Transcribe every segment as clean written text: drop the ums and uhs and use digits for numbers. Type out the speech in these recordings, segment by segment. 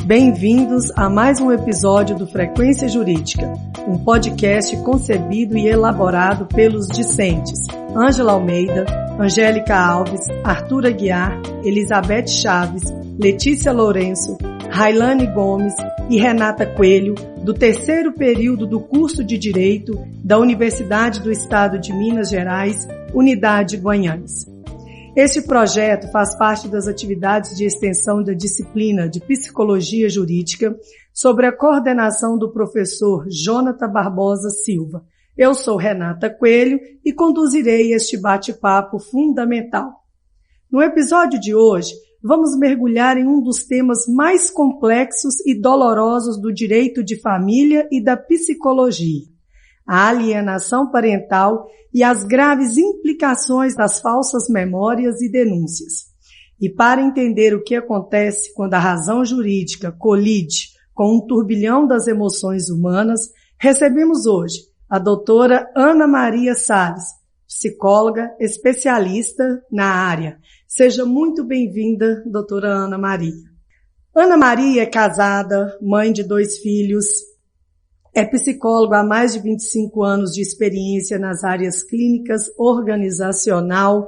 Bem-vindos a mais um episódio do Frequência Jurídica, um podcast concebido e elaborado pelos discentes Ângela Almeida, Angélica Alves, Arthur Aguiar, Elizabeth Chaves, Letícia Lourenço, Railane Gomes e Renata Coelho, do terceiro período do curso de Direito da Universidade do Estado de Minas Gerais, Unidade Guanhães. Este projeto faz parte das atividades de extensão da disciplina de Psicologia Jurídica sob a coordenação do professor Jonathan Barbosa Silva. Eu sou Renata Coelho e conduzirei este bate-papo fundamental. No episódio de hoje, vamos mergulhar em um dos temas mais complexos e dolorosos do direito de família e da psicologia: a alienação parental e as graves implicações das falsas memórias e denúncias. E para entender o que acontece quando a razão jurídica colide com um turbilhão das emoções humanas, recebemos hoje a doutora Ana Maria Salles, psicóloga especialista na área. Seja muito bem-vinda, doutora Ana Maria. Ana Maria é casada, mãe de 2 filhos, é psicóloga há mais de 25 anos de experiência nas áreas clínicas, organizacional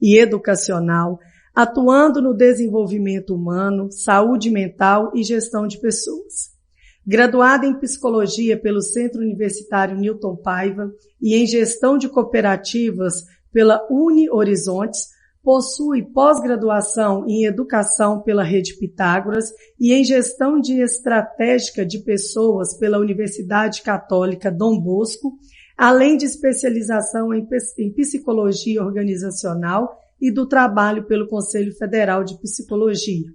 e educacional, atuando no desenvolvimento humano, saúde mental e gestão de pessoas. Graduada em psicologia pelo Centro Universitário Newton Paiva e em gestão de cooperativas pela Uni Horizontes, possui pós-graduação em educação pela Rede Pitágoras e em gestão de estratégica de pessoas pela Universidade Católica Dom Bosco, além de especialização em psicologia organizacional e do trabalho pelo Conselho Federal de Psicologia.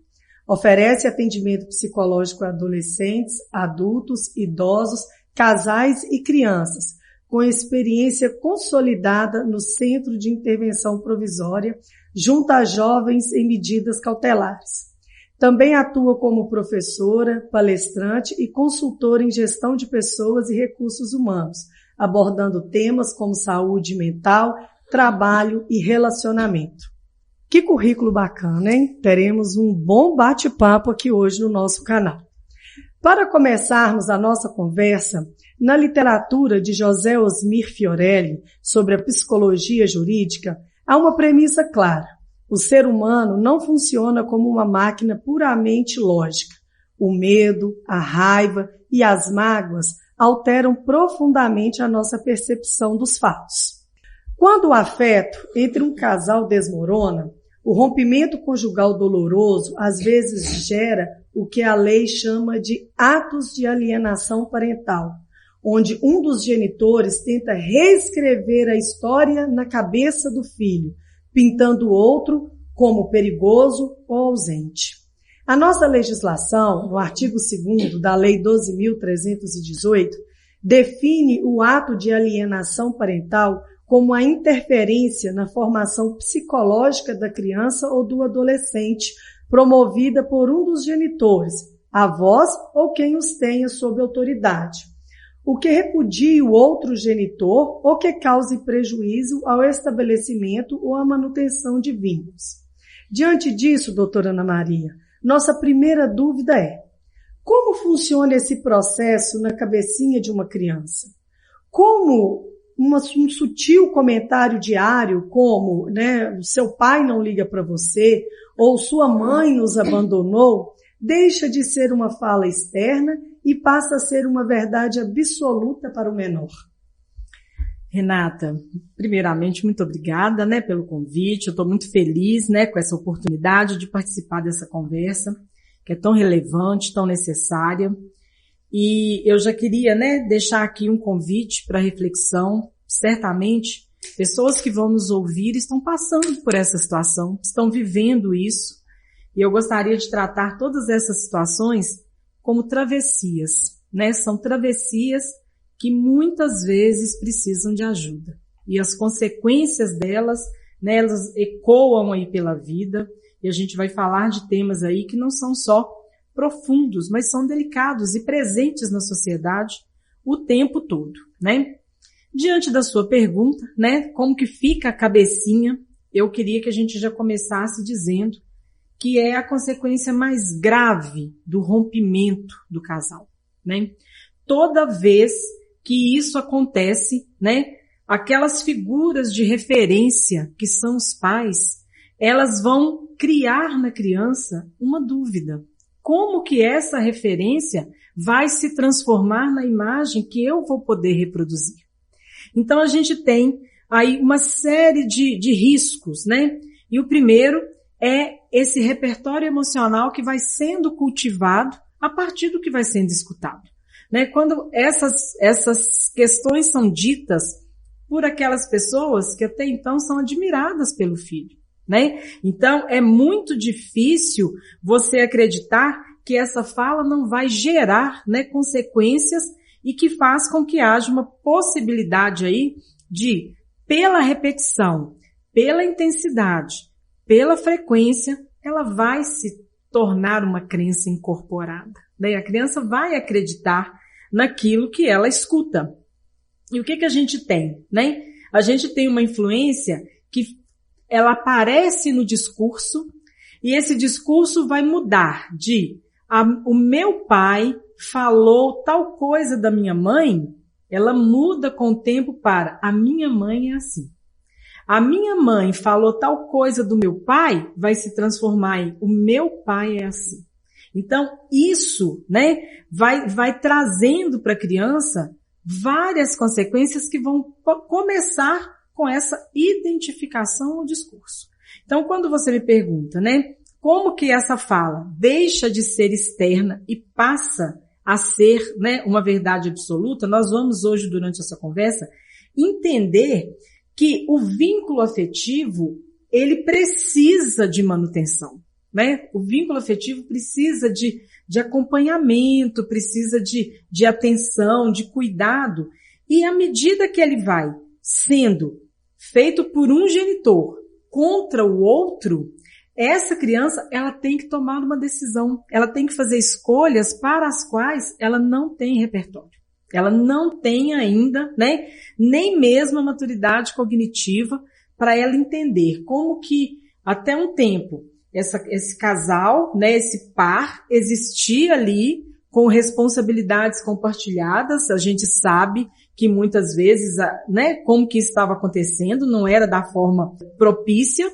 Oferece atendimento psicológico a adolescentes, adultos, idosos, casais e crianças, com experiência consolidada no Centro de Intervenção Provisória, junto a jovens em medidas cautelares. Também atua como professora, palestrante e consultora em gestão de pessoas e recursos humanos, abordando temas como saúde mental, trabalho e relacionamento. Que currículo bacana, hein? Teremos um bom bate-papo aqui hoje no nosso canal. Para começarmos a nossa conversa, na literatura de José Osmir Fiorelli sobre a psicologia jurídica, há uma premissa clara: o ser humano não funciona como uma máquina puramente lógica. O medo, a raiva e as mágoas alteram profundamente a nossa percepção dos fatos. Quando o afeto entre um casal desmorona, o rompimento conjugal doloroso às vezes gera o que a lei chama de atos de alienação parental, onde um dos genitores tenta reescrever a história na cabeça do filho, pintando o outro como perigoso ou ausente. A nossa legislação, no artigo 2º da Lei 12.318, define o ato de alienação parental como a interferência na formação psicológica da criança ou do adolescente, promovida por um dos genitores, avós ou quem os tenha sob autoridade, o que repudie o outro genitor ou que cause prejuízo ao estabelecimento ou à manutenção de vínculos. Diante disso, doutora Ana Maria, nossa primeira dúvida é: como funciona esse processo na cabecinha de uma criança? Como um sutil comentário diário como, o seu pai não liga para você ou sua mãe nos abandonou, deixa de ser uma fala externa e passa a ser uma verdade absoluta para o menor? Renata, primeiramente, muito obrigada, pelo convite. Eu estou muito feliz, com essa oportunidade de participar dessa conversa, que é tão relevante, tão necessária. E eu já queria, deixar aqui um convite para reflexão. Certamente, pessoas que vão nos ouvir estão passando por essa situação, estão vivendo isso. E eu gostaria de tratar todas essas situações como travessias, São travessias que muitas vezes precisam de ajuda. E as consequências delas, elas ecoam aí pela vida. E a gente vai falar de temas aí que não são só profundos, mas são delicados e presentes na sociedade o tempo todo, Diante da sua pergunta, como que fica a cabecinha, eu queria que a gente já começasse dizendo que é a consequência mais grave do rompimento do casal, né? Toda vez que isso acontece, né, aquelas figuras de referência que são os pais, elas vão criar na criança uma dúvida. Como que essa referência vai se transformar na imagem que eu vou poder reproduzir? Então a gente tem aí uma série de riscos, né? E o primeiro é esse repertório emocional que vai sendo cultivado a partir do que vai sendo escutado, né? Quando essas questões são ditas por aquelas pessoas que até então são admiradas pelo filho, né? Então é muito difícil você acreditar que essa fala não vai gerar, né, consequências e que faz com que haja uma possibilidade aí de, pela repetição, pela intensidade, pela frequência, ela vai se tornar uma crença incorporada, né? A criança vai acreditar naquilo que ela escuta. E o que a gente tem, né? A gente tem uma influência que ela aparece no discurso e esse discurso vai mudar de o meu pai falou tal coisa da minha mãe, ela muda com o tempo para a minha mãe é assim. A minha mãe falou tal coisa do meu pai, vai se transformar em o meu pai é assim. Então, isso, né, vai trazendo para a criança várias consequências que vão começar com essa identificação no discurso. Então, quando você me pergunta, né, como que essa fala deixa de ser externa e passa a ser, né, uma verdade absoluta, nós vamos hoje, durante essa conversa, entender que o vínculo afetivo, ele precisa de manutenção, né? O vínculo afetivo precisa de acompanhamento, precisa de atenção, de cuidado. E à medida que ele vai sendo feito por um genitor contra o outro, essa criança, ela tem que tomar uma decisão. Ela tem que fazer escolhas para as quais ela não tem repertório. Ela não tem ainda, né, nem mesmo a maturidade cognitiva para ela entender como que até um tempo esse casal, né, esse par existia ali com responsabilidades compartilhadas. A gente sabe que muitas vezes, né, como que estava acontecendo, não era da forma propícia,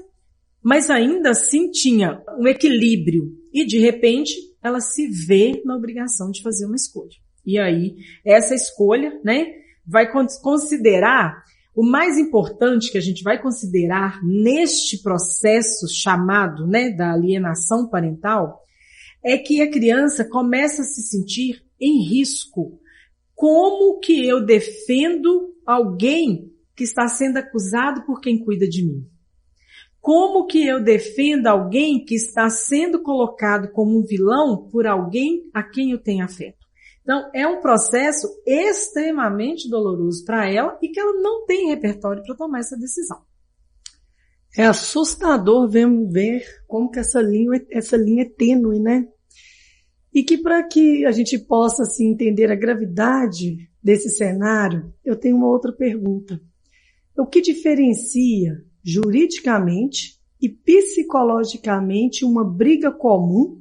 mas ainda assim tinha um equilíbrio e de repente ela se vê na obrigação de fazer uma escolha. E aí, essa escolha, né, vai considerar, o mais importante que a gente vai considerar neste processo chamado, né, da alienação parental, é que a criança começa a se sentir em risco. Como que eu defendo alguém que está sendo acusado por quem cuida de mim? Como que eu defendo alguém que está sendo colocado como um vilão por alguém a quem eu tenho afeto? Então, é um processo extremamente doloroso para ela e que ela não tem repertório para tomar essa decisão. É assustador ver como que essa linha é tênue, né? E que para que a gente possa assim, entender a gravidade desse cenário, eu tenho uma outra pergunta. O que diferencia juridicamente e psicologicamente uma briga comum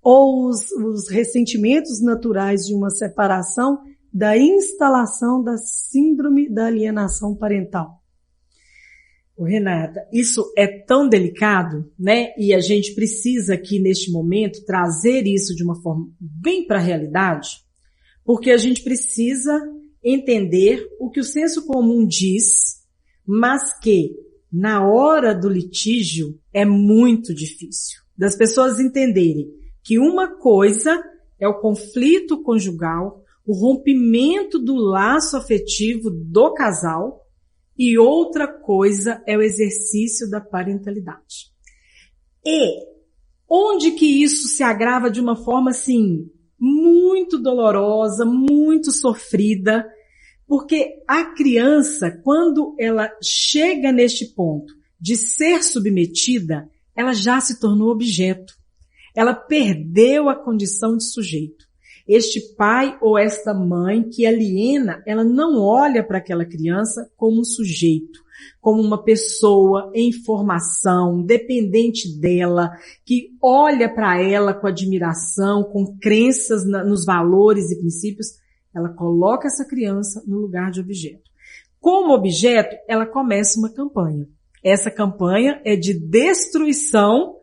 ou os ressentimentos naturais de uma separação da instalação da síndrome da alienação parental? Renata, isso é tão delicado, né? E a gente precisa aqui neste momento trazer isso de uma forma bem para a realidade, porque a gente precisa entender o que o senso comum diz, mas que na hora do litígio é muito difícil das pessoas entenderem que uma coisa é o conflito conjugal, o rompimento do laço afetivo do casal, e outra coisa é o exercício da parentalidade. E onde que isso se agrava de uma forma assim, muito dolorosa, muito sofrida, porque a criança, quando ela chega neste ponto de ser submetida, ela já se tornou objeto. Ela perdeu a condição de sujeito. Este pai ou esta mãe que aliena, ela não olha para aquela criança como um sujeito, como uma pessoa em formação, dependente dela, que olha para ela com admiração, com crenças nos valores e princípios, ela coloca essa criança no lugar de objeto. Como objeto, ela começa uma campanha. Essa campanha é de destruição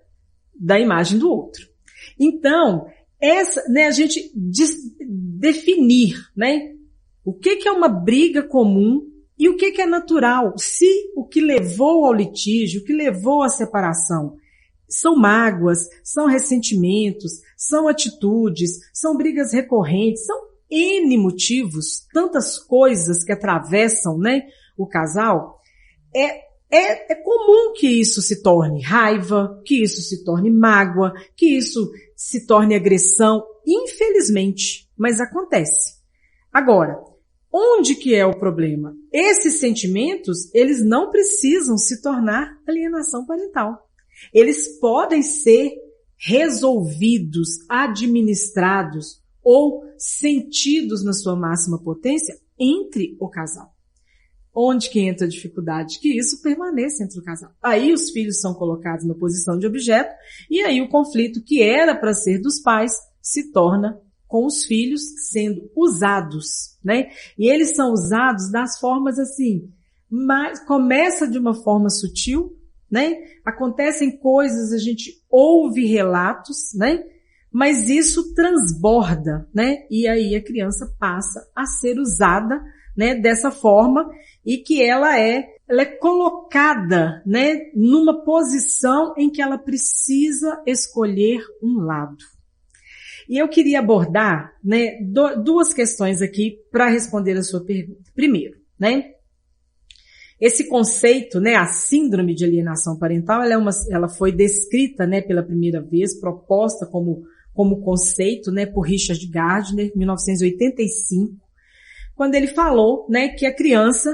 da imagem do outro. Então, a gente definir, né, o que é uma briga comum e o que é natural. Se o que levou ao litígio, o que levou à separação, são mágoas, são ressentimentos, são atitudes, são brigas recorrentes, são N motivos, tantas coisas que atravessam, né, o casal, é comum que isso se torne raiva, que isso se torne mágoa, que isso se torne agressão, infelizmente, mas acontece. Agora, onde que é o problema? Esses sentimentos, eles não precisam se tornar alienação parental. Eles podem ser resolvidos, administrados ou sentidos na sua máxima potência entre o casal. Onde que entra a dificuldade? Que isso permaneça entre o casal. Aí os filhos são colocados na posição de objeto e aí o conflito que era para ser dos pais se torna com os filhos sendo usados, né? E eles são usados das formas assim, mas começa de uma forma sutil, né? Acontecem coisas, a gente ouve relatos, né? Mas isso transborda, né? E aí a criança passa a ser usada, né, dessa forma, e que ela é colocada, né, numa posição em que ela precisa escolher um lado. E eu queria abordar, né, duas questões aqui para responder a sua pergunta. Primeiro, né, esse conceito, né, a síndrome de alienação parental, ela foi descrita, né, pela primeira vez, proposta como conceito, né, por Richard Gardner, em 1985, quando ele falou, né, que a criança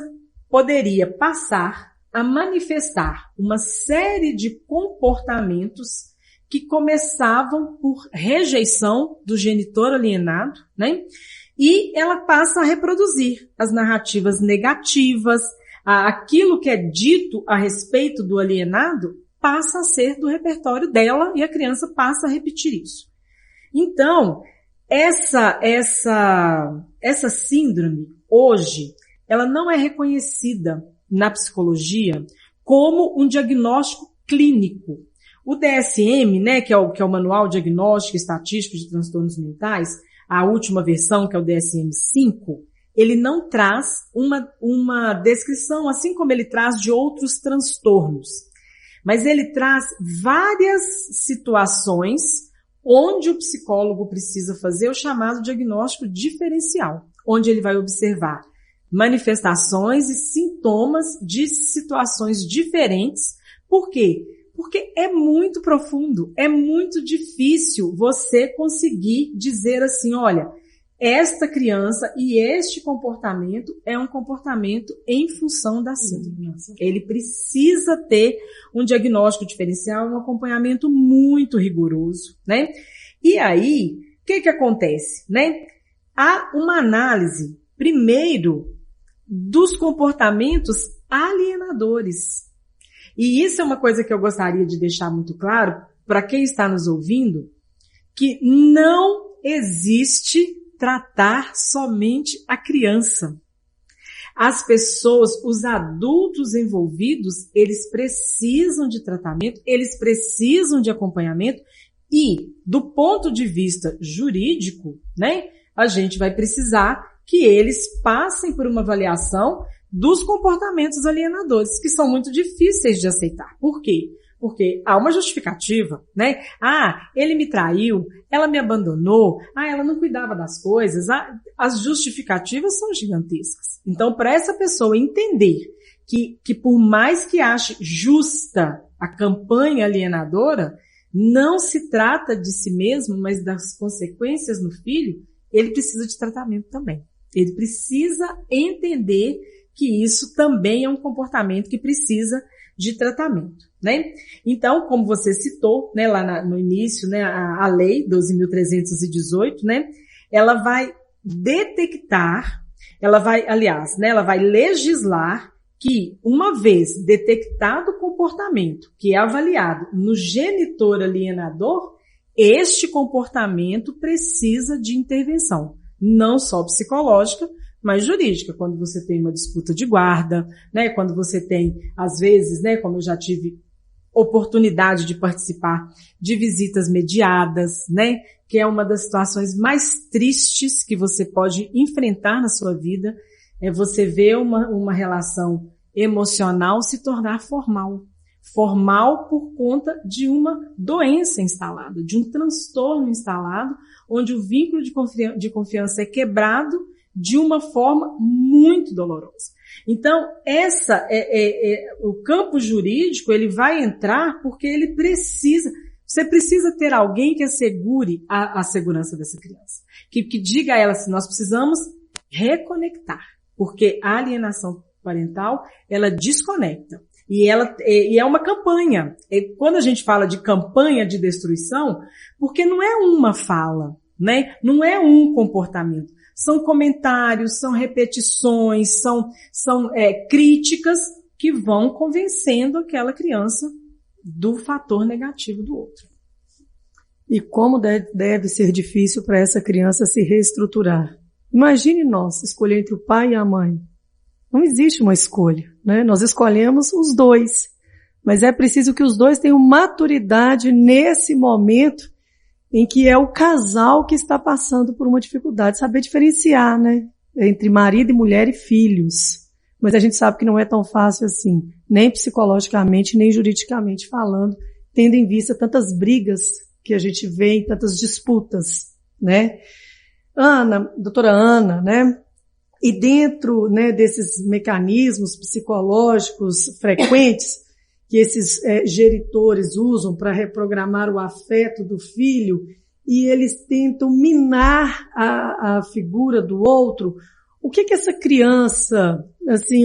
poderia passar a manifestar uma série de comportamentos que começavam por rejeição do genitor alienado, né, e ela passa a reproduzir as narrativas negativas, aquilo que é dito a respeito do alienado passa a ser do repertório dela e a criança passa a repetir isso. Então, essa síndrome, hoje, ela não é reconhecida na psicologia como um diagnóstico clínico. O DSM, né, que é o Manual Diagnóstico e Estatístico de Transtornos Mentais, a última versão, que é o DSM-5, ele não traz uma descrição, assim como ele traz de outros transtornos. Mas ele traz várias situações onde o psicólogo precisa fazer o chamado diagnóstico diferencial, onde ele vai observar manifestações e sintomas de situações diferentes. Por quê? Porque é muito profundo, é muito difícil você conseguir dizer assim, olha, esta criança e este comportamento é um comportamento em função da síndrome. Ele precisa ter um diagnóstico diferencial, um acompanhamento muito rigoroso, né? E aí, o que acontece, né? Há uma análise, primeiro, dos comportamentos alienadores. E isso é uma coisa que eu gostaria de deixar muito claro para quem está nos ouvindo, que não existe tratar somente a criança. As pessoas, os adultos envolvidos, eles precisam de tratamento, eles precisam de acompanhamento e, do ponto de vista jurídico, né, a gente vai precisar que eles passem por uma avaliação dos comportamentos alienadores, que são muito difíceis de aceitar. Por quê? Porque há uma justificativa, né? Ele me traiu, ela me abandonou, ela não cuidava das coisas. As justificativas são gigantescas. Então, para essa pessoa entender que por mais que ache justa a campanha alienadora, não se trata de si mesmo, mas das consequências no filho, ele precisa de tratamento também. Ele precisa entender que isso também é um comportamento que precisa de tratamento, né? Então, como você citou, né, lá no início, né, a lei 12.318, né, ela vai detectar, ela vai legislar que, uma vez detectado o comportamento que é avaliado no genitor alienador, este comportamento precisa de intervenção, não só psicológica, mas jurídica, quando você tem uma disputa de guarda, né, quando você tem, às vezes, né, como eu já tive oportunidade de participar de visitas mediadas, né, que é uma das situações mais tristes que você pode enfrentar na sua vida, é você ver uma relação emocional se tornar formal. Formal por conta de uma doença instalada, de um transtorno instalado, onde o vínculo de confiança é quebrado de uma forma muito dolorosa. Então, o campo jurídico, ele vai entrar porque você precisa ter alguém que assegure a segurança dessa criança. Que diga a ela assim, nós precisamos reconectar, porque a alienação parental, ela desconecta. E é uma campanha. Quando a gente fala de campanha de destruição, porque não é uma fala, né? Não é um comportamento. São comentários, são repetições, são críticas que vão convencendo aquela criança do fator negativo do outro. E como deve ser difícil para essa criança se reestruturar. Imagine nós escolher entre o pai e a mãe. Não existe uma escolha, né? Nós escolhemos os dois, mas é preciso que os dois tenham maturidade nesse momento em que é o casal que está passando por uma dificuldade, saber diferenciar, né? Entre marido e mulher e filhos. Mas a gente sabe que não é tão fácil assim, nem psicologicamente, nem juridicamente falando, tendo em vista tantas brigas que a gente vê, tantas disputas, né? Doutora Ana, né? E dentro, né, desses mecanismos psicológicos frequentes que esses geritores usam para reprogramar o afeto do filho, e eles tentam minar a figura do outro, o que essa criança, assim,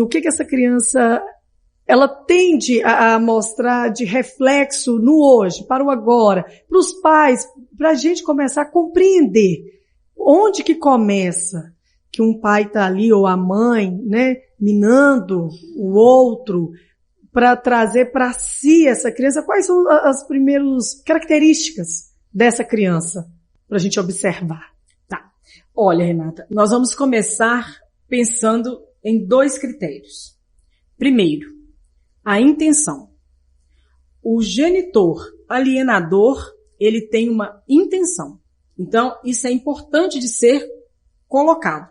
ela tende a mostrar de reflexo no hoje, para o agora, para os pais, para a gente começar a compreender onde que começa que um pai está ali, ou a mãe, né, minando o outro, para trazer para si essa criança. Quais são as primeiras características dessa criança, para a gente observar? Tá. Olha, Renata, nós vamos começar pensando em 2 critérios. Primeiro, a intenção. O genitor alienador, ele tem uma intenção. Então, isso é importante de ser colocado.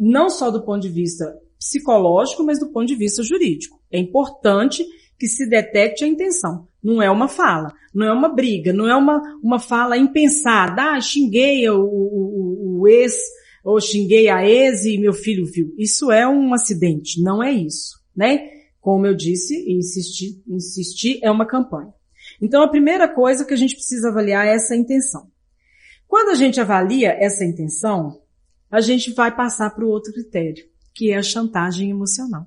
Não só do ponto de vista psicológico, mas do ponto de vista jurídico. É importante que se detecte a intenção. Não é uma fala, não é uma briga, não é uma fala impensada. Xinguei o ex, ou xinguei a ex e meu filho viu. Isso é um acidente, não é isso, né? Como eu disse e insisti, é uma campanha. Então, a primeira coisa que a gente precisa avaliar é essa intenção. Quando a gente avalia essa intenção, a gente vai passar para o outro critério, que é a chantagem emocional.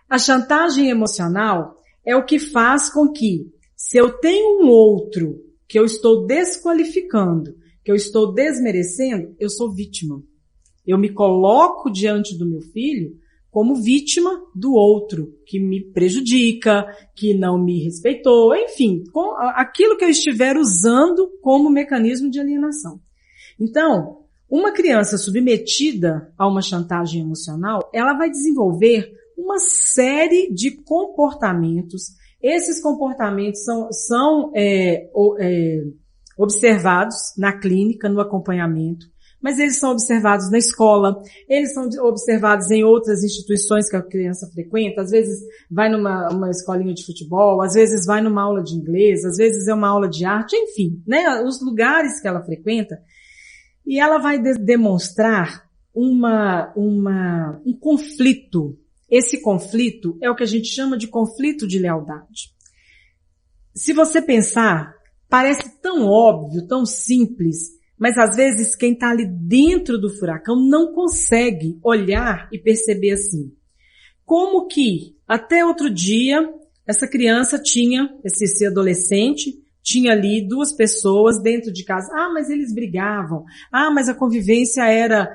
A chantagem emocional é o que faz com que, se eu tenho um outro que eu estou desqualificando, que eu estou desmerecendo, eu sou vítima. Eu me coloco diante do meu filho como vítima do outro, que me prejudica, que não me respeitou, enfim, com aquilo que eu estiver usando como mecanismo de alienação. Então, uma criança submetida a uma chantagem emocional, ela vai desenvolver uma série de comportamentos. Esses comportamentos são observados na clínica, no acompanhamento, mas eles são observados na escola, eles são observados em outras instituições que a criança frequenta, às vezes vai numa escolinha de futebol, às vezes vai numa aula de inglês, às vezes é uma aula de arte, enfim, né, os lugares que ela frequenta. E ela vai demonstrar um conflito. Esse conflito é o que a gente chama de conflito de lealdade. Se você pensar, parece tão óbvio, tão simples, mas às vezes quem está ali dentro do furacão não consegue olhar e perceber assim. Como que até outro dia esse adolescente tinha ali duas pessoas dentro de casa. Ah, mas eles brigavam. Ah, mas a convivência era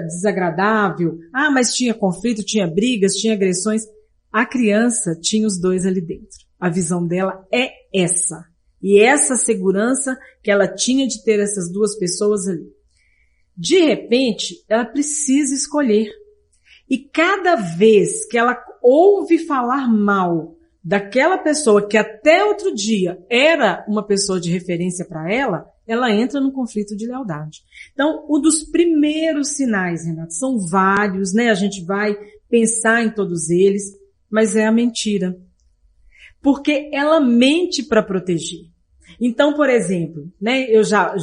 desagradável. Ah, mas tinha conflito, tinha brigas, tinha agressões. A criança tinha os dois ali dentro. A visão dela é essa. E essa segurança que ela tinha de ter essas duas pessoas ali. De repente, ela precisa escolher. E cada vez que ela ouve falar mal daquela pessoa que até outro dia era uma pessoa de referência para ela entra num conflito de lealdade. Então, um dos primeiros sinais, Renato, são vários, né? A gente vai pensar em todos eles, mas é a mentira. Porque ela mente para proteger. Então, por exemplo, né, eu já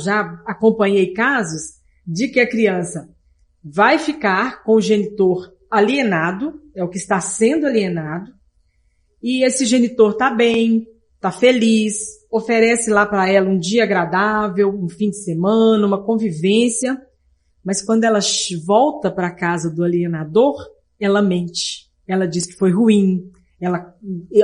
acompanhei casos de que a criança vai ficar com o genitor alienado, é o que está sendo alienado, e esse genitor está bem, está feliz, oferece lá para ela um dia agradável, um fim de semana, uma convivência, mas quando ela volta para a casa do alienador, ela mente, ela diz que foi ruim, ela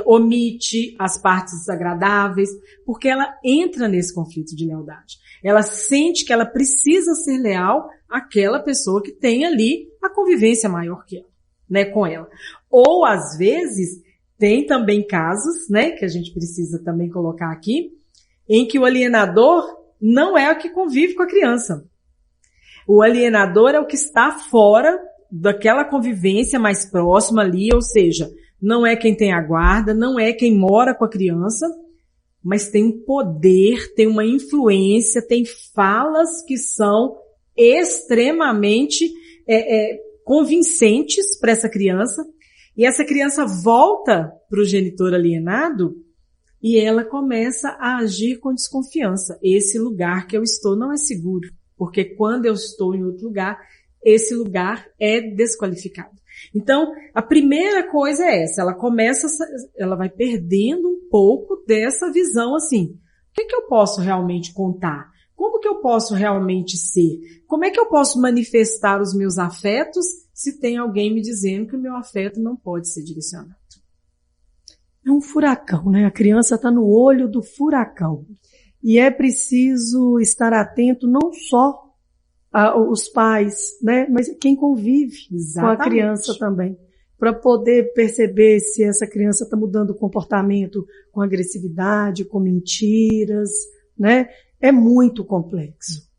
omite as partes desagradáveis, porque ela entra nesse conflito de lealdade. Ela sente que ela precisa ser leal àquela pessoa que tem ali a convivência maior que ela, né, com ela. Ou, às vezes, tem também casos, né, que a gente precisa também colocar aqui, em que o alienador não é o que convive com a criança. O alienador é o que está fora daquela convivência mais próxima ali, ou seja, não é quem tem a guarda, não é quem mora com a criança, mas tem um poder, tem uma influência, tem falas que são extremamente convincentes para essa criança, e essa criança volta para o genitor alienado e ela começa a agir com desconfiança. Esse lugar que eu estou não é seguro, porque quando eu estou em outro lugar, esse lugar é desqualificado. Então, a primeira coisa é essa, ela vai perdendo um pouco dessa visão assim, o que eu posso realmente contar? Como que eu posso realmente ser? Como é que eu posso manifestar os meus afetos se tem alguém me dizendo que o meu afeto não pode ser direcionado? É um furacão, né? A criança está no olho do furacão. E é preciso estar atento não só os pais, né? Mas quem convive com a criança também. Para poder perceber se essa criança está mudando o comportamento com agressividade, com mentiras, né? É muito complexo.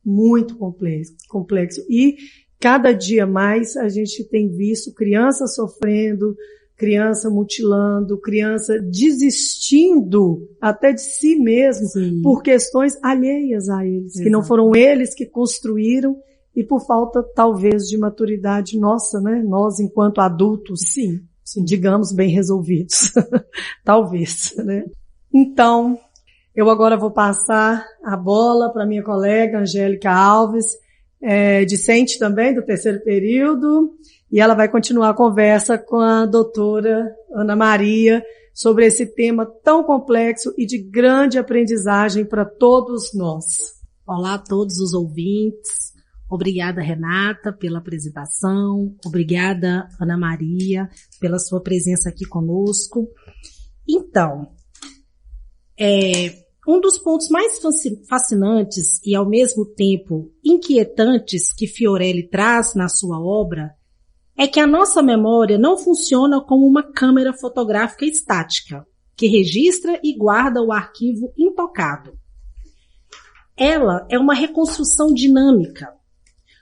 E cada dia mais a gente tem visto criança sofrendo, criança mutilando, criança desistindo até de si mesmo. Sim. Por questões alheias a eles, exato, que não foram eles que construíram e por falta talvez de maturidade nossa, né? Nós enquanto adultos, sim, digamos bem resolvidos, talvez, né? Então, eu agora vou passar a bola para minha colega Angélica Alves, discente também do terceiro período, e ela vai continuar a conversa com a doutora Ana Maria sobre esse tema tão complexo e de grande aprendizagem para todos nós. Olá a todos os ouvintes. Obrigada, Renata, pela apresentação. Obrigada, Ana Maria, pela sua presença aqui conosco. Então, um dos pontos mais fascinantes e, ao mesmo tempo, inquietantes que Fiorelli traz na sua obra é que a nossa memória não funciona como uma câmera fotográfica estática, que registra e guarda o arquivo intocado. Ela é uma reconstrução dinâmica,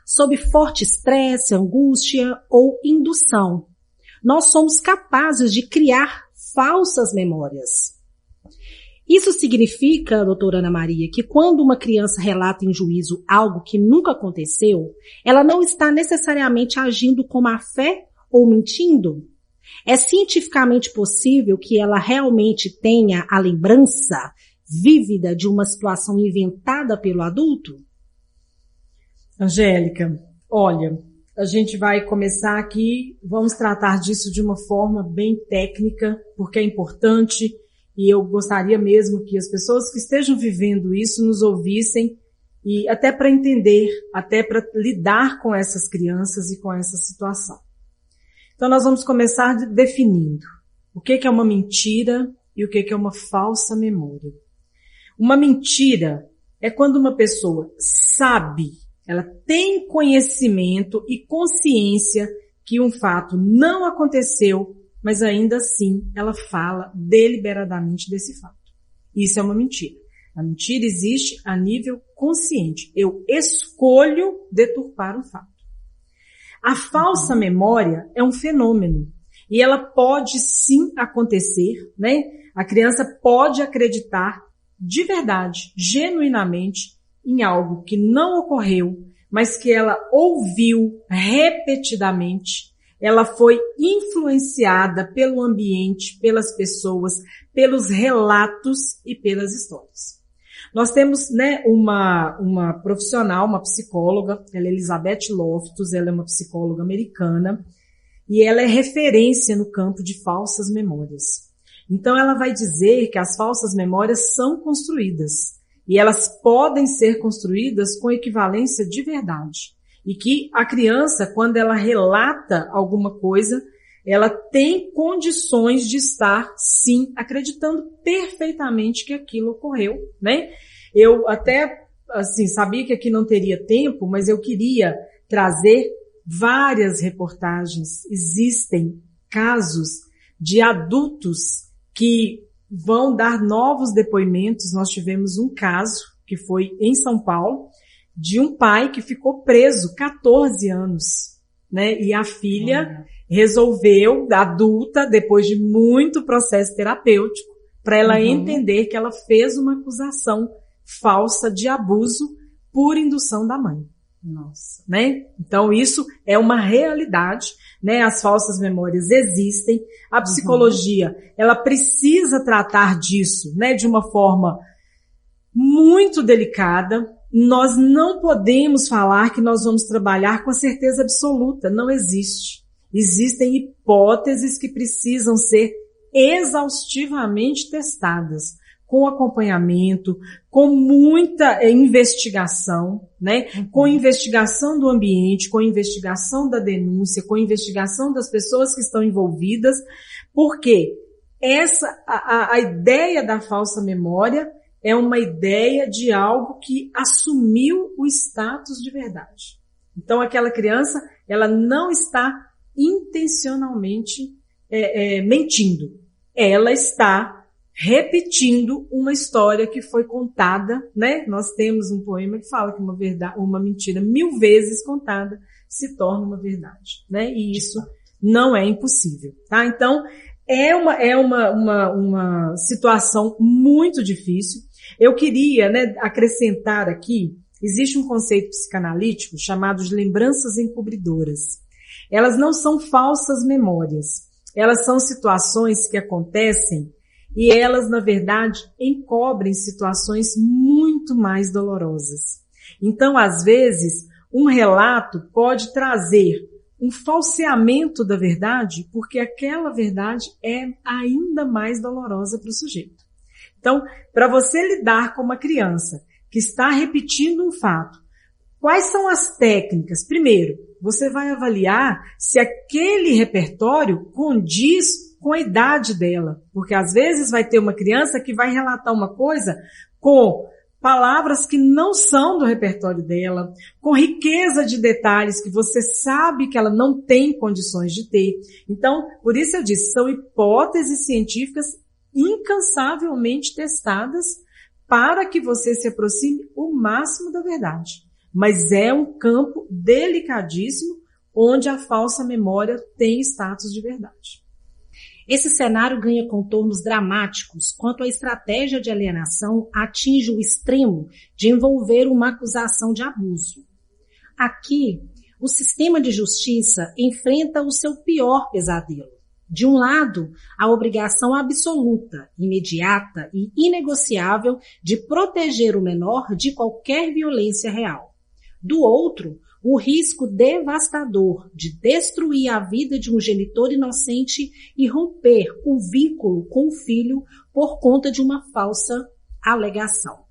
sob forte estresse, angústia ou indução. Nós somos capazes de criar falsas memórias. Isso significa, doutora Ana Maria, que quando uma criança relata em juízo algo que nunca aconteceu, ela não está necessariamente agindo com má fé ou mentindo? É cientificamente possível que ela realmente tenha a lembrança vívida de uma situação inventada pelo adulto? Angélica, olha, a gente vai começar aqui, vamos tratar disso de uma forma bem técnica, porque é importante. E eu gostaria mesmo que as pessoas que estejam vivendo isso nos ouvissem, e até para entender, até para lidar com essas crianças e com essa situação. Então nós vamos começar definindo o que é uma mentira e o que é uma falsa memória. Uma mentira é quando uma pessoa sabe, ela tem conhecimento e consciência que um fato não aconteceu, mas ainda assim ela fala deliberadamente desse fato. Isso é uma mentira. A mentira existe a nível consciente. Eu escolho deturpar um fato. A falsa memória é um fenômeno e ela pode sim acontecer, né? A criança pode acreditar de verdade, genuinamente, em algo que não ocorreu, mas que ela ouviu repetidamente. Ela foi influenciada pelo ambiente, pelas pessoas, pelos relatos e pelas histórias. Nós temos, né, uma profissional, uma psicóloga, ela é Elizabeth Loftus, ela é uma psicóloga americana, e ela é referência no campo de falsas memórias. Então ela vai dizer que as falsas memórias são construídas, e elas podem ser construídas com equivalência de verdade. E que a criança, quando ela relata alguma coisa, ela tem condições de estar, sim, acreditando perfeitamente que aquilo ocorreu, né? Eu até, assim, sabia que aqui não teria tempo, mas eu queria trazer várias reportagens. Existem casos de adultos que vão dar novos depoimentos. Nós tivemos um caso, que foi em São Paulo, de um pai que ficou preso 14 anos, né? E a filha resolveu, adulta, depois de muito processo terapêutico, para ela entender que ela fez uma acusação falsa de abuso por indução da mãe. Nossa, né? Então isso é uma realidade, né? As falsas memórias existem. A psicologia, ela precisa tratar disso, né? De uma forma muito delicada. Nós não podemos falar que nós vamos trabalhar com a certeza absoluta. Não existe. Existem hipóteses que precisam ser exaustivamente testadas, com acompanhamento, com muita investigação, né? Com investigação do ambiente, com investigação da denúncia, com investigação das pessoas que estão envolvidas, porque a ideia da falsa memória é uma ideia de algo que assumiu o status de verdade. Então aquela criança, ela não está intencionalmente mentindo. Ela está repetindo uma história que foi contada, né? Nós temos um poema que fala que uma mentira 1000 vezes contada se torna uma verdade, né? E isso não é impossível, tá? Então, é uma situação muito difícil. Eu queria, né, acrescentar aqui, existe um conceito psicanalítico chamado de lembranças encobridoras. Elas não são falsas memórias, elas são situações que acontecem e elas, na verdade, encobrem situações muito mais dolorosas. Então, às vezes, um relato pode trazer um falseamento da verdade, porque aquela verdade é ainda mais dolorosa para o sujeito. Então, para você lidar com uma criança que está repetindo um fato, quais são as técnicas? Primeiro, você vai avaliar se aquele repertório condiz com a idade dela, porque às vezes vai ter uma criança que vai relatar uma coisa com palavras que não são do repertório dela, com riqueza de detalhes que você sabe que ela não tem condições de ter. Então, por isso eu disse, são hipóteses científicas incansavelmente testadas para que você se aproxime o máximo da verdade. Mas é um campo delicadíssimo onde a falsa memória tem status de verdade. Esse cenário ganha contornos dramáticos quanto a estratégia de alienação atinge o extremo de envolver uma acusação de abuso. Aqui, o sistema de justiça enfrenta o seu pior pesadelo. De um lado, a obrigação absoluta, imediata e inegociável de proteger o menor de qualquer violência real. Do outro, o risco devastador de destruir a vida de um genitor inocente e romper o vínculo com o filho por conta de uma falsa alegação.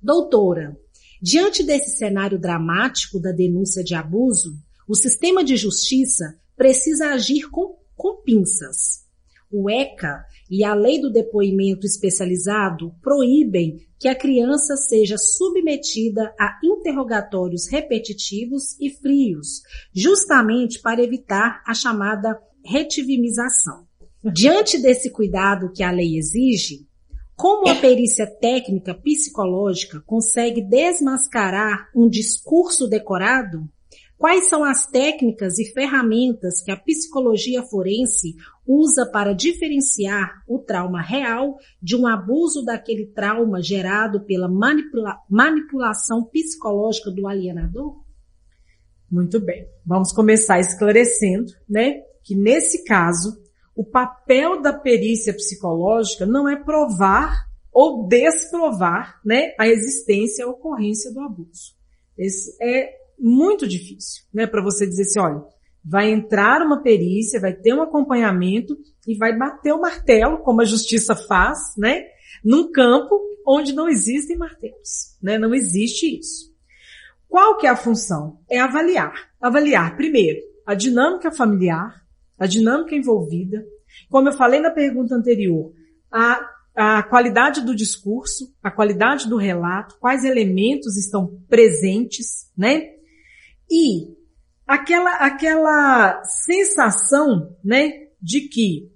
Doutora, diante desse cenário dramático da denúncia de abuso, o sistema de justiça precisa agir com pinças. o ECA e a Lei do Depoimento Especializado proíbem que a criança seja submetida a interrogatórios repetitivos e frios, justamente para evitar a chamada retivimização. Diante desse cuidado que a lei exige, como a perícia técnica psicológica consegue desmascarar um discurso decorado? Quais são as técnicas e ferramentas que a psicologia forense usa para diferenciar o trauma real de um abuso daquele trauma gerado pela manipulação psicológica do alienador? Muito bem. Vamos começar esclarecendo, né, que nesse caso, o papel da perícia psicológica não é provar ou desprovar, né, a existência e a ocorrência do abuso. Esse é muito difícil, né, para você dizer assim, olha, vai entrar uma perícia, vai ter um acompanhamento e vai bater o martelo, como a justiça faz, né, num campo onde não existem martelos, né, não existe isso. Qual que é a função? É avaliar. Avaliar, primeiro, a dinâmica familiar, a dinâmica envolvida, como eu falei na pergunta anterior, a qualidade do discurso, a qualidade do relato, quais elementos estão presentes, né? E aquela sensação, né, de que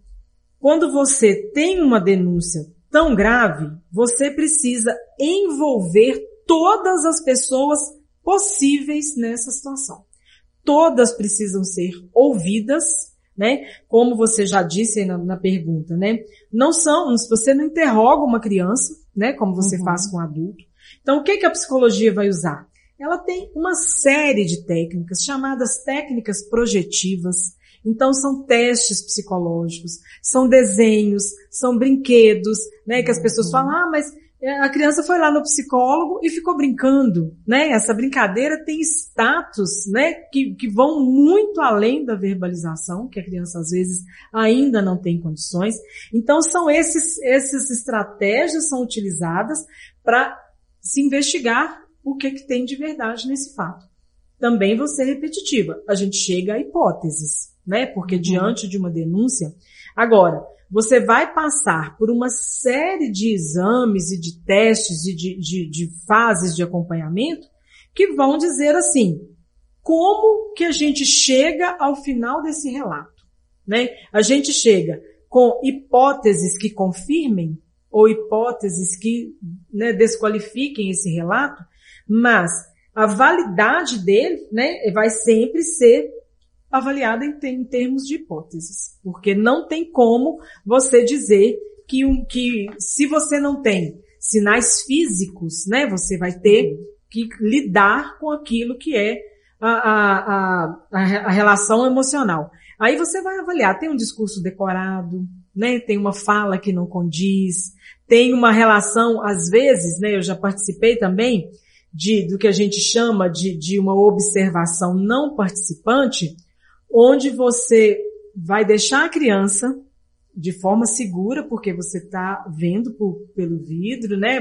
quando você tem uma denúncia tão grave, você precisa envolver todas as pessoas possíveis nessa situação. Todas precisam ser ouvidas, né? Como você já disse aí na pergunta, né? Você não interroga uma criança, né? Como você faz com um adulto. Então, o que a psicologia vai usar? Ela tem uma série de técnicas, chamadas técnicas projetivas. Então, são testes psicológicos, são desenhos, são brinquedos, né? Que as pessoas falam, mas a criança foi lá no psicólogo e ficou brincando, né? Essa brincadeira tem status, né? Que vão muito além da verbalização, que a criança às vezes ainda não tem condições. Então são essas estratégias são utilizadas para se investigar o que tem de verdade nesse fato. Também vou ser repetitiva. A gente chega a hipóteses, né? Porque diante de uma denúncia, agora, você vai passar por uma série de exames e de testes e de fases de acompanhamento que vão dizer assim, como que a gente chega ao final desse relato, né? A gente chega com hipóteses que confirmem ou hipóteses que, né, desqualifiquem esse relato, mas a validade dele, né, vai sempre ser avaliada em termos de hipóteses, porque não tem como você dizer que se você não tem sinais físicos, né, você vai ter que lidar com aquilo que é a relação emocional. Aí você vai avaliar, tem um discurso decorado, né, tem uma fala que não condiz, tem uma relação, às vezes, né, eu já participei também do que a gente chama de uma observação não participante, onde você vai deixar a criança de forma segura, porque você está vendo pelo vidro, né?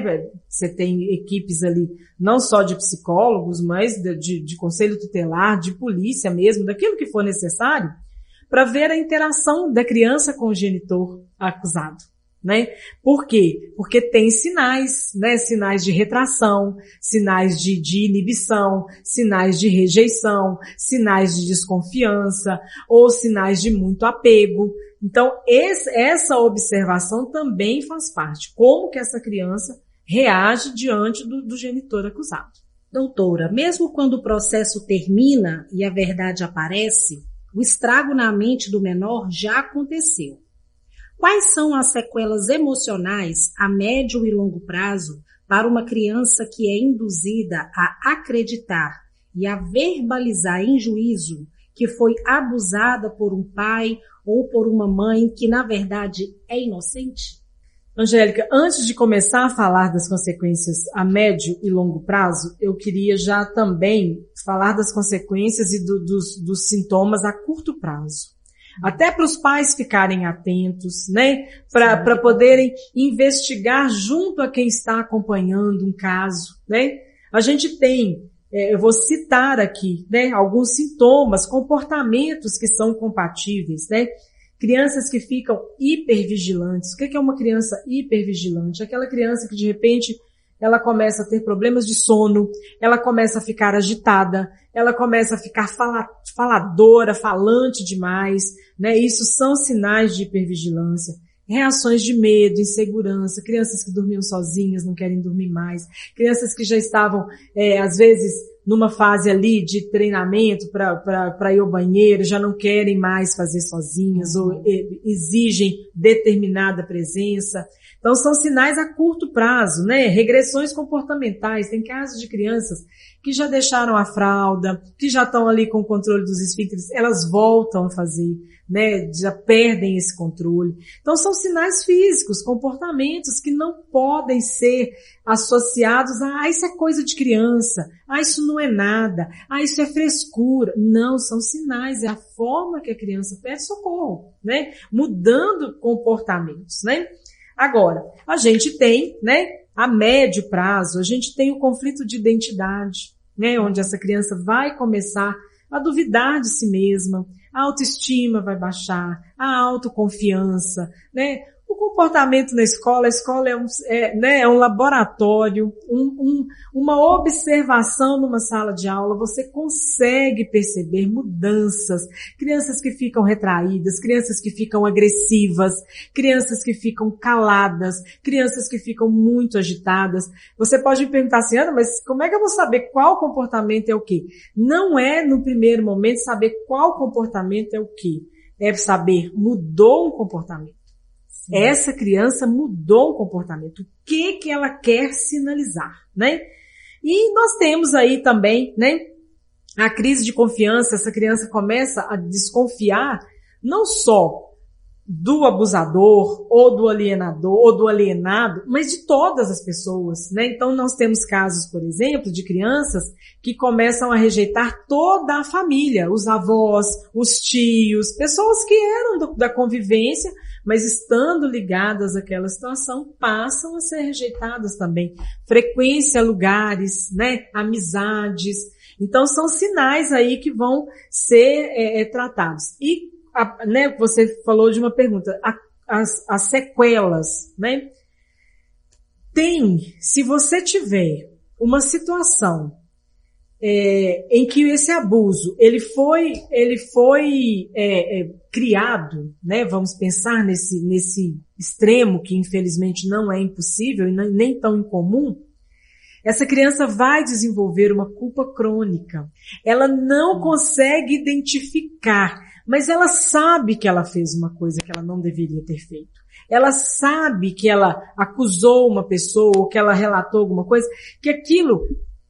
Você tem equipes ali, não só de psicólogos, mas de conselho tutelar, de polícia mesmo, daquilo que for necessário, para ver a interação da criança com o genitor acusado, né? Por quê? Porque tem sinais, né? Sinais de retração, sinais de inibição, sinais de rejeição, sinais de desconfiança ou sinais de muito apego. Então, essa observação também faz parte. Como que essa criança reage diante do genitor acusado. Doutora, mesmo quando o processo termina e a verdade aparece, o estrago na mente do menor já aconteceu. Quais são as sequelas emocionais a médio e longo prazo para uma criança que é induzida a acreditar e a verbalizar em juízo que foi abusada por um pai ou por uma mãe que, na verdade, é inocente? Angélica, antes de começar a falar das consequências a médio e longo prazo, eu queria já também falar das consequências e dos sintomas a curto prazo. Até para os pais ficarem atentos, né? Para poderem investigar junto a quem está acompanhando um caso, né? A gente tem, eu vou citar aqui, né? Alguns sintomas, comportamentos que são compatíveis, né? Crianças que ficam hipervigilantes. O que é uma criança hipervigilante? Aquela criança que de repente ela começa a ter problemas de sono, ela começa a ficar agitada, ela começa a ficar faladora, falante demais, né? Isso são sinais de hipervigilância. Reações de medo, insegurança, crianças que dormiam sozinhas, não querem dormir mais, crianças que já estavam, às vezes, numa fase ali de treinamento para ir ao banheiro, já não querem mais fazer sozinhas ou exigem determinada presença. Então são sinais a curto prazo, né? Regressões comportamentais. Tem casos de crianças que já deixaram a fralda, que já estão ali com o controle dos esfíncteres, elas voltam a fazer, né? Já perdem esse controle. Então são sinais físicos, comportamentos que não podem ser associados a isso é coisa de criança, isso não é nada, isso é frescura. Não, são sinais, é a forma que a criança pede socorro, né? Mudando comportamentos, né? Agora, a gente tem, né, a médio prazo, a gente tem o conflito de identidade, né, onde essa criança vai começar a duvidar de si mesma, a autoestima vai baixar, a autoconfiança, né? O comportamento na escola, a escola é um laboratório, uma observação numa sala de aula, você consegue perceber mudanças, crianças que ficam retraídas, crianças que ficam agressivas, crianças que ficam caladas, crianças que ficam muito agitadas. Você pode me perguntar assim, Ana, mas como é que eu vou saber qual comportamento é o quê? Não é no primeiro momento saber qual comportamento é o quê. É saber, mudou um comportamento. Essa criança mudou o comportamento. O que ela quer sinalizar, né? E nós temos aí também, né, a crise de confiança. Essa criança começa a desconfiar não só do abusador, ou do alienador, ou do alienado, mas de todas as pessoas, né? Então nós temos casos, por exemplo, de crianças que começam a rejeitar toda a família, os avós, os tios, pessoas que eram da convivência, mas estando ligadas àquela situação, passam a ser rejeitadas também. Frequência, lugares, né? Amizades. Então são sinais aí que vão ser tratados. E né, você falou de uma pergunta, as sequelas, né? Se você tiver uma situação em que esse abuso ele foi criado, né? Vamos pensar nesse extremo que infelizmente não é impossível e nem tão incomum. Essa criança vai desenvolver uma culpa crônica. Ela não consegue identificar, mas ela sabe que ela fez uma coisa que ela não deveria ter feito. Ela sabe que ela acusou uma pessoa ou que ela relatou alguma coisa, que aquilo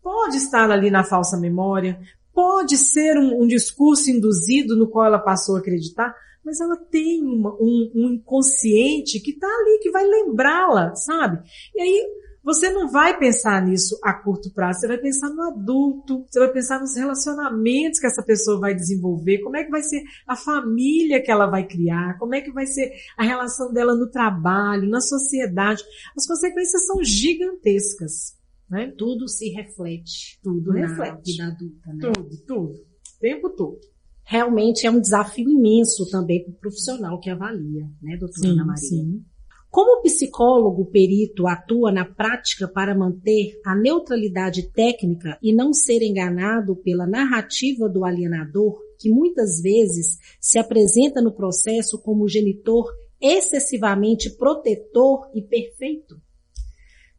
pode estar ali na falsa memória, pode ser um discurso induzido no qual ela passou a acreditar, mas ela tem um inconsciente que está ali, que vai lembrá-la, sabe? E aí você não vai pensar nisso a curto prazo, você vai pensar no adulto, você vai pensar nos relacionamentos que essa pessoa vai desenvolver, como é que vai ser a família que ela vai criar, como é que vai ser a relação dela no trabalho, na sociedade. As consequências são gigantescas, né? Tudo se reflete. Tudo na reflete. Vida adulta, né? Tudo. O tempo todo. Realmente é um desafio imenso também para o profissional que avalia, né, doutora Ana Maria? Sim. Como o psicólogo perito atua na prática para manter a neutralidade técnica e não ser enganado pela narrativa do alienador, que muitas vezes se apresenta no processo como genitor excessivamente protetor e perfeito?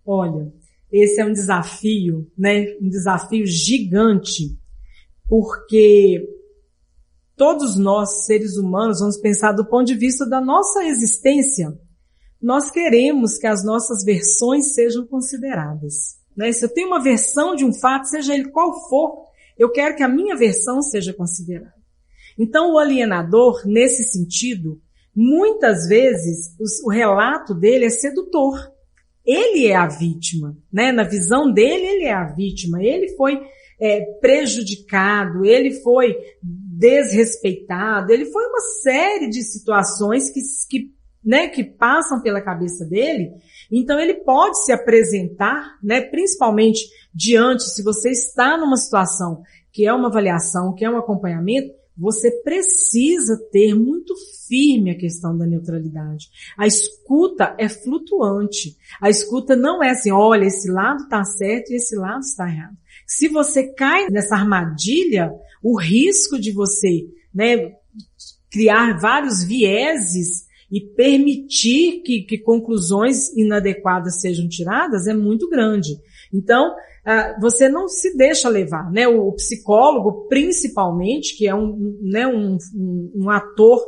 Olha, esse é um desafio, né? Um desafio gigante, porque todos nós, seres humanos, vamos pensar do ponto de vista da nossa existência. Nós queremos que as nossas versões sejam consideradas, né? Se eu tenho uma versão de um fato, seja ele qual for, eu quero que a minha versão seja considerada. Então, o alienador, nesse sentido, muitas vezes, o relato dele é sedutor. Ele é a vítima, né? Na visão dele, ele é a vítima. Ele foi prejudicado, ele foi desrespeitado, ele foi uma série de situações que passam pela cabeça dele. Então ele pode se apresentar, né, principalmente diante, se você está numa situação que é uma avaliação, que é um acompanhamento, você precisa ter muito firme a questão da neutralidade. A escuta é flutuante. A escuta não é assim, olha, esse lado está certo e esse lado está errado. Se você cai nessa armadilha, o risco de você, né, criar vários vieses e permitir que conclusões inadequadas sejam tiradas é muito grande. Então, você não se deixa levar, né? O psicólogo, principalmente, que é um ator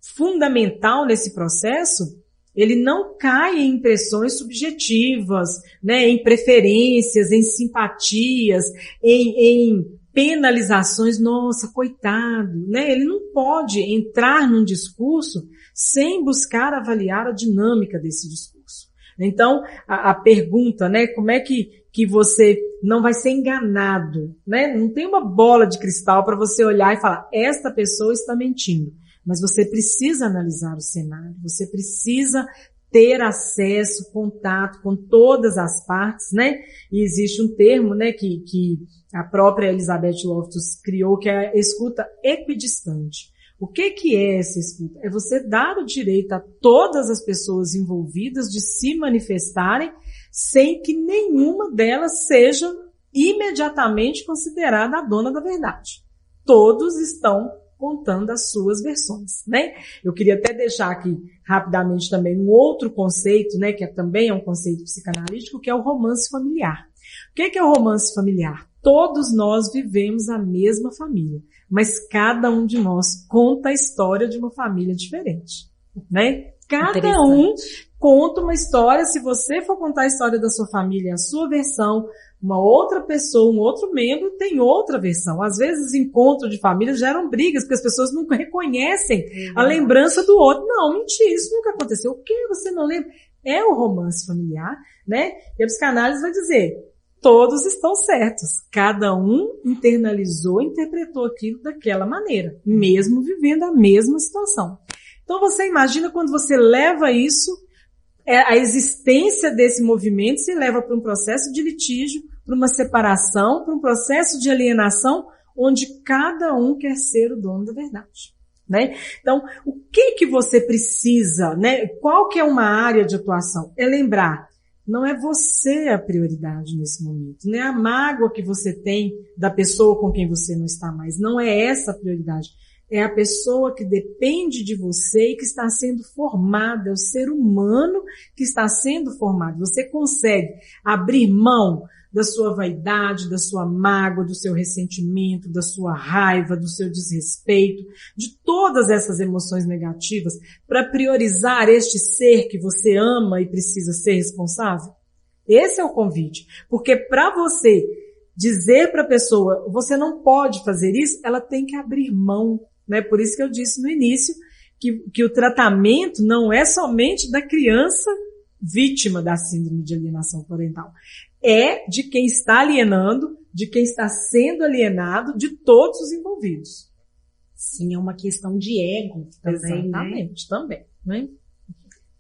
fundamental nesse processo, ele não cai em impressões subjetivas, né? Em preferências, em simpatias, em penalizações, nossa, coitado, né? Ele não pode entrar num discurso sem buscar avaliar a dinâmica desse discurso. Então, a pergunta, né, como é que você não vai ser enganado, né? Não tem uma bola de cristal para você olhar e falar, esta pessoa está mentindo. Mas você precisa analisar o cenário, você precisa ter acesso, contato com todas as partes, né? E existe um termo, né, que a própria Elizabeth Loftus criou, que é a escuta equidistante. O que é essa escuta? É você dar o direito a todas as pessoas envolvidas de se manifestarem sem que nenhuma delas seja imediatamente considerada a dona da verdade. Todos estão contando as suas versões, né? Eu queria até deixar aqui rapidamente também um outro conceito, né, que também é um conceito psicanalítico, que é o romance familiar. O que é o romance familiar? Todos nós vivemos a mesma família, mas cada um de nós conta a história de uma família diferente, né? Cada um conta uma história. Se você for contar a história da sua família, a sua versão, uma outra pessoa, um outro membro tem outra versão. Às vezes, encontro de família geram brigas, porque as pessoas nunca reconhecem a lembrança do outro. Não, mentira, isso nunca aconteceu. O que você não lembra? É o romance familiar, né? E a psicanálise vai dizer, todos estão certos. Cada um internalizou, interpretou aquilo daquela maneira, mesmo vivendo a mesma situação. Então você imagina quando você leva isso, a existência desse movimento se leva para um processo de litígio, para uma separação, para um processo de alienação, onde cada um quer ser o dono da verdade, né? Então, o que você precisa, né? Qual que é uma área de atuação? É lembrar, não é você a prioridade nesse momento, não é a mágoa que você tem da pessoa com quem você não está mais, não é essa a prioridade. É a pessoa que depende de você e que está sendo formada, é o ser humano que está sendo formado. Você consegue abrir mão da sua vaidade, da sua mágoa, do seu ressentimento, da sua raiva, do seu desrespeito, de todas essas emoções negativas para priorizar este ser que você ama e precisa ser responsável? Esse é o convite. Porque para você dizer para a pessoa, você não pode fazer isso, ela tem que abrir mão. Né? Por isso que eu disse no início que o tratamento não é somente da criança vítima da síndrome de alienação parental. É de quem está alienando, de quem está sendo alienado, de todos os envolvidos. Sim, é uma questão de ego também. Exatamente, também. Né?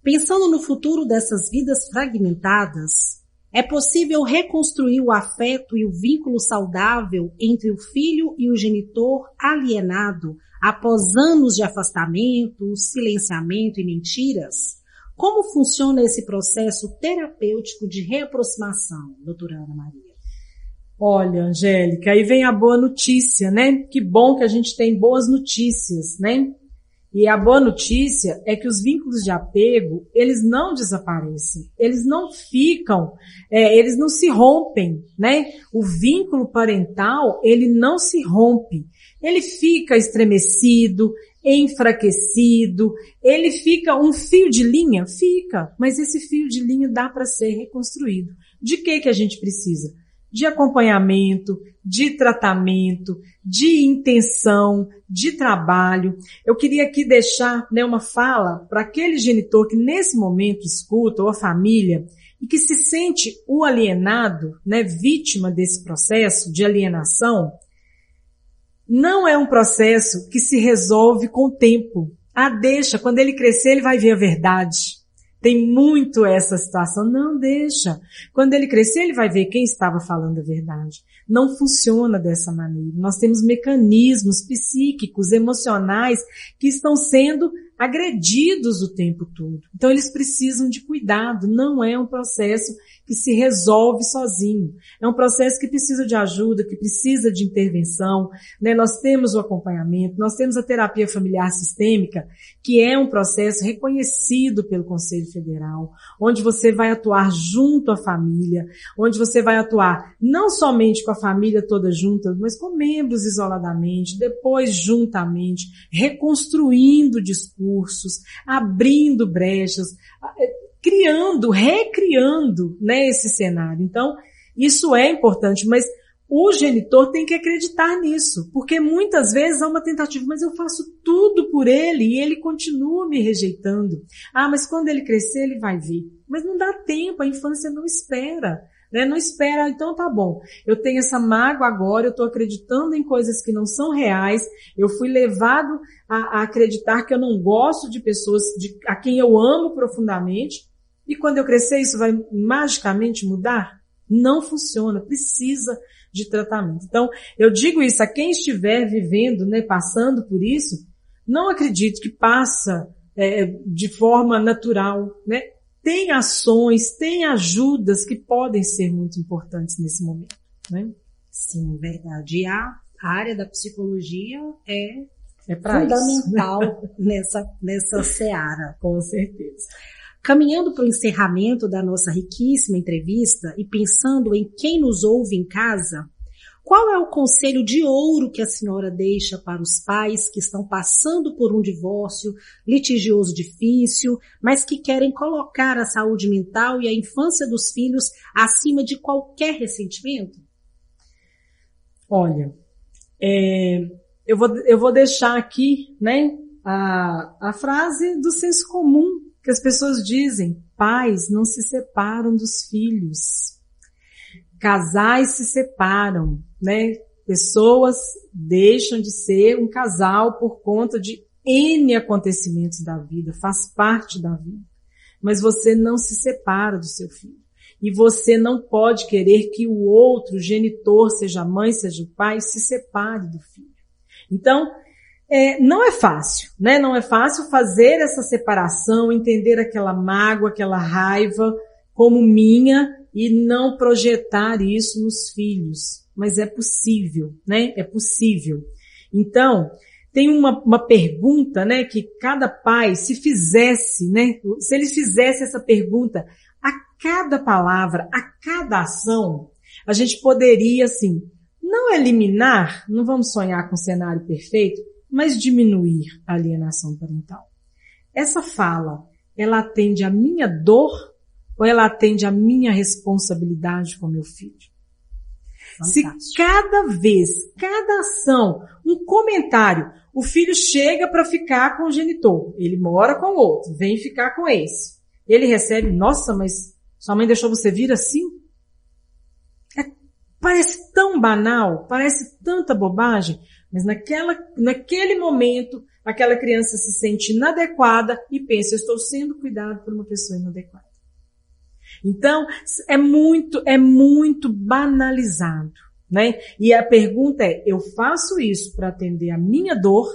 Pensando no futuro dessas vidas fragmentadas, é possível reconstruir o afeto e o vínculo saudável entre o filho e o genitor alienado após anos de afastamento, silenciamento e mentiras? Como funciona esse processo terapêutico de reaproximação, doutora Ana Maria? Olha, Angélica, aí vem a boa notícia, né? Que bom que a gente tem boas notícias, né? E a boa notícia é que os vínculos de apego, eles não desaparecem, eles não ficam, eles não se rompem, né? O vínculo parental, ele não se rompe. Ele fica estremecido, enfraquecido, ele fica um fio de linha? Fica, mas esse fio de linha dá para ser reconstruído. De que a gente precisa? De acompanhamento, de tratamento, de intenção, de trabalho. Eu queria aqui deixar, né, uma fala para aquele genitor que nesse momento escuta, ou a família, e que se sente o alienado, né, vítima desse processo de alienação. Não é um processo que se resolve com o tempo. Deixa, quando ele crescer ele vai ver a verdade. Tem muito essa situação. Não deixa. Quando ele crescer, ele vai ver quem estava falando a verdade. Não funciona dessa maneira. Nós temos mecanismos psíquicos, emocionais, que estão sendo agredidos o tempo todo. Então eles precisam de cuidado. Não é um processo que se resolve sozinho. É um processo que precisa de ajuda, que precisa de intervenção, né? Nós temos o acompanhamento, nós temos a terapia familiar sistêmica, que é um processo reconhecido pelo Conselho Federal, onde você vai atuar junto à família, onde você vai atuar não somente com a família toda junta, mas com membros isoladamente, depois juntamente, reconstruindo discursos, abrindo brechas, recriando, né, esse cenário. Então, isso é importante, mas o genitor tem que acreditar nisso, porque muitas vezes há uma tentativa, mas eu faço tudo por ele e ele continua me rejeitando. Ah, mas quando ele crescer ele vai ver. Mas não dá tempo, a infância não espera, né? Não espera, então tá bom, eu tenho essa mágoa agora, eu estou acreditando em coisas que não são reais, eu fui levado a acreditar que eu não gosto de pessoas a quem eu amo profundamente, e quando eu crescer isso vai magicamente mudar? Não funciona, precisa de tratamento. Então, eu digo isso a quem estiver vivendo, né, passando por isso, não acredito que passa de forma natural, né? Tem ações, tem ajudas que podem ser muito importantes nesse momento, né? Sim, verdade. E a área da psicologia é fundamental nessa seara. Com certeza. Caminhando para o encerramento da nossa riquíssima entrevista e pensando em quem nos ouve em casa, qual é o conselho de ouro que a senhora deixa para os pais que estão passando por um divórcio litigioso difícil, mas que querem colocar a saúde mental e a infância dos filhos acima de qualquer ressentimento? Olha, eu vou deixar aqui, né, a frase do senso comum, que as pessoas dizem: pais não se separam dos filhos. Casais se separam, né? Pessoas deixam de ser um casal por conta de N acontecimentos da vida, faz parte da vida. Mas você não se separa do seu filho. E você não pode querer que o outro, o genitor, seja a mãe, seja o pai, se separe do filho. Então, não é fácil, né? Não é fácil fazer essa separação, entender aquela mágoa, aquela raiva como minha e não projetar isso nos filhos. Mas é possível, né? É possível. Então, tem uma pergunta, né? Que cada pai, se fizesse, né? Se ele fizesse essa pergunta a cada palavra, a cada ação, a gente poderia, assim, não eliminar, não vamos sonhar com um cenário perfeito, mas diminuir a alienação parental. Essa fala, ela atende à minha dor ou ela atende à minha responsabilidade com meu filho? Fantástico. Se cada vez, cada ação, um comentário, o filho chega para ficar com o genitor, ele mora com o outro, vem ficar com esse. Ele recebe: nossa, mas sua mãe deixou você vir assim? Parece tão banal, parece tanta bobagem, mas naquele momento, aquela criança se sente inadequada e pensa: eu estou sendo cuidado por uma pessoa inadequada. Então, é muito banalizado, né? E a pergunta é: eu faço isso para atender a minha dor,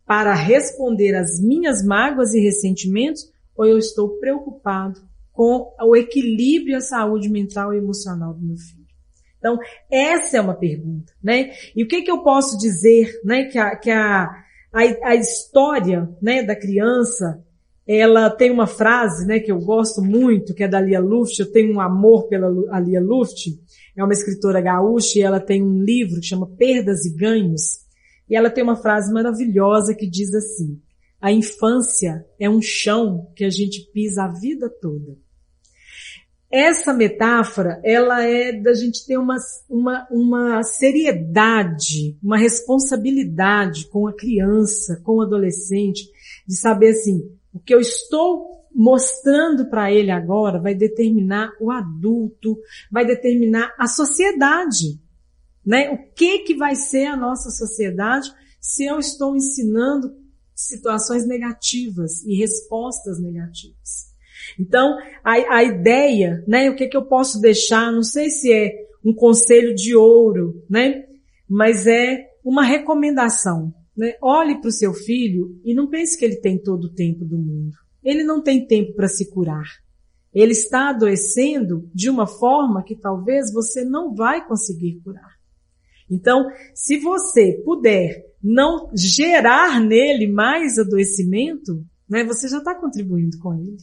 para responder às minhas mágoas e ressentimentos, ou eu estou preocupado com o equilíbrio e a saúde mental e emocional do meu filho? Então, essa é uma pergunta, né? E o que eu posso dizer, né? Que a história, né, da criança, ela tem uma frase, né, que eu gosto muito, que é da Lia Luft. Eu tenho um amor pela Lia Luft. É uma escritora gaúcha e ela tem um livro que chama Perdas e Ganhos. E ela tem uma frase maravilhosa que diz assim: a infância é um chão que a gente pisa a vida toda. Essa metáfora, ela é da gente ter uma seriedade, uma responsabilidade com a criança, com o adolescente, de saber assim, o que eu estou mostrando para ele agora vai determinar o adulto, vai determinar a sociedade, né? O que vai ser a nossa sociedade se eu estou ensinando situações negativas e respostas negativas? Então, a ideia, né, o que eu posso deixar, não sei se é um conselho de ouro, né, mas é uma recomendação, né? Olhe para o seu filho e não pense que ele tem todo o tempo do mundo. Ele não tem tempo para se curar. Ele está adoecendo de uma forma que talvez você não vai conseguir curar. Então, se você puder não gerar nele mais adoecimento, né, você já está contribuindo com ele.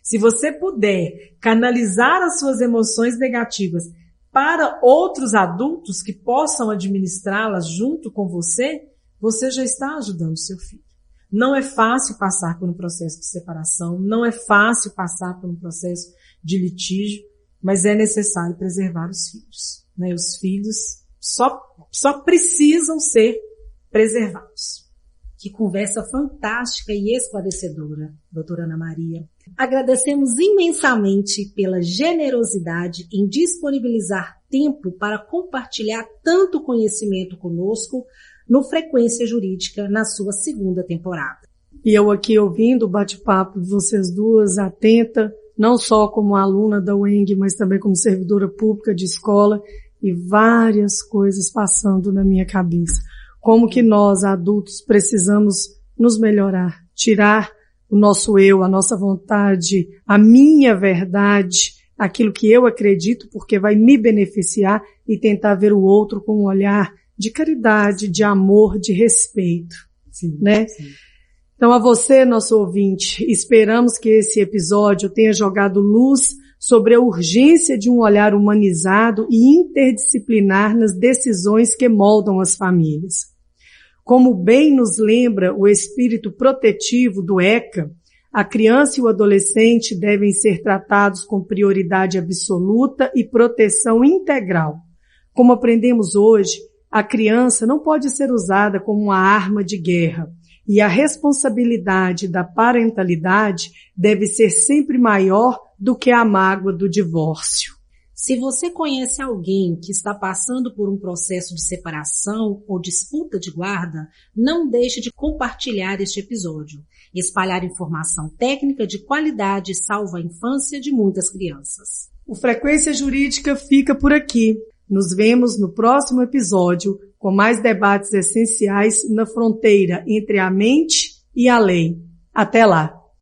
Se você puder canalizar as suas emoções negativas para outros adultos que possam administrá-las junto com você, você já está ajudando o seu filho. Não é fácil passar por um processo de separação, não é fácil passar por um processo de litígio, mas é necessário preservar os filhos, né? Os filhos só precisam ser preservados. Que conversa fantástica e esclarecedora, doutora Ana Maria. Agradecemos imensamente pela generosidade em disponibilizar tempo para compartilhar tanto conhecimento conosco no Frequência Jurídica na sua 2ª temporada. E eu aqui ouvindo o bate-papo de vocês duas, atenta, não só como aluna da UENG, mas também como servidora pública de escola, e várias coisas passando na minha cabeça. Como que nós, adultos, precisamos nos melhorar, tirar o nosso eu, a nossa vontade, a minha verdade, aquilo que eu acredito, porque vai me beneficiar, e tentar ver o outro com um olhar de caridade, de amor, de respeito. Sim, né? Sim. Então, a você, nosso ouvinte, esperamos que esse episódio tenha jogado luz sobre a urgência de um olhar humanizado e interdisciplinar nas decisões que moldam as famílias. Como bem nos lembra o espírito protetivo do ECA, a criança e o adolescente devem ser tratados com prioridade absoluta e proteção integral. Como aprendemos hoje, a criança não pode ser usada como uma arma de guerra, e a responsabilidade da parentalidade deve ser sempre maior do que a mágoa do divórcio. Se você conhece alguém que está passando por um processo de separação ou disputa de guarda, não deixe de compartilhar este episódio. Espalhar informação técnica de qualidade salva a infância de muitas crianças. O Frequência Jurídica fica por aqui. Nos vemos no próximo episódio com mais debates essenciais na fronteira entre a mente e a lei. Até lá!